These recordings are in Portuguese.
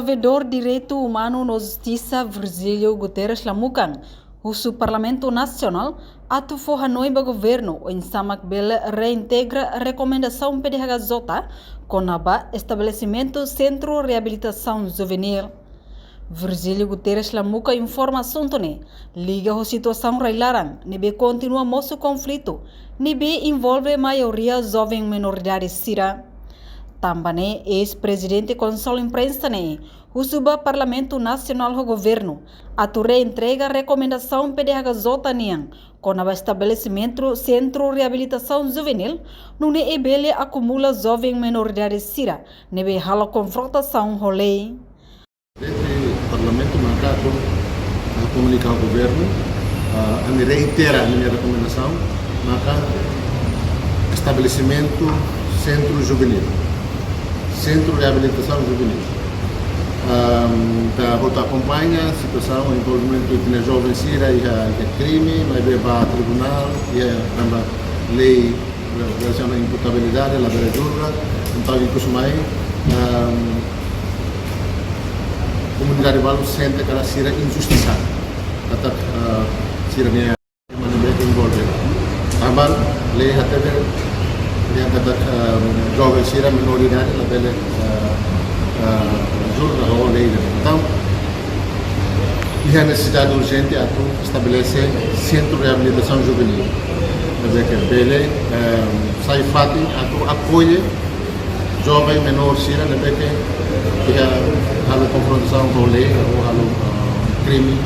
Provedor Direito Humano na Justiça Virgílio Guterres Lamukan, o Parlamento Nacional, atu for Hanoi ba governo em Samak Bela reintegra a recomendação PDHJ com a estabelecimento Centro Reabilitação Juvenil. Virgílio Guterres Lamuka informa assunto liga a situação railaran, nebe continua moço conflito, nebe envolve maioria jovem minoridade sira. Também ex-presidente Consul Imprensa o suba Parlamento Nacional do Governo, ature entrega recomendação PDHJ com o estabelecimento Centro Reabilitação Juvenil, no ebele acumula jovem minoridade sira, nebe hala confrontação rolê. O Parlamento marcado a comunicar ao Governo, a reiterar a minha recomendação, marca estabelecimento Centro Juvenil. Centro de Reabilitação Juvenil. Da rota acompanha a situação, o envolvimento de jovens sira e crime, vai ver para o tribunal, e a lei relaciona a imputabilidade, a verdura, então isso mais a comunidade valo sente que ela sira injustiçada, até sira minha maneira envolver. Também lei até dia kata jovem sira minoridade la bele jurna ho lei então a necessidade urgente a estabelecer centro de reabilitação juvenil deve que bele sai fati a apoie jovem menor sira deve que a confrontação com lei ou a crime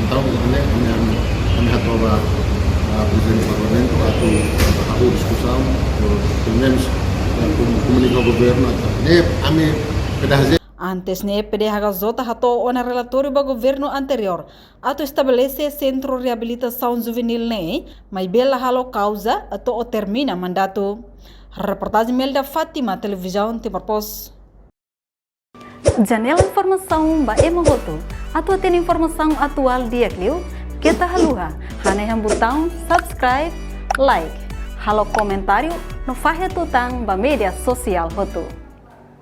então a minha tova a presidente do Parlamento a discussão, pelo menos comunicar ao governo a mim pedaço. Antes PDHJ hato na relatório do governo anterior, ato estabelece Centro de Reabilitação Juvenil mas bela halo causa ato termina mandato. Reportagem Melda Fátima, televisão Timor-Post. Janela informação ba emogoto, ato tem informação atual dia clio. Kita haluha, haneham botão subscribe, like, halo comentário no Fahia Tutang ba media social hotu.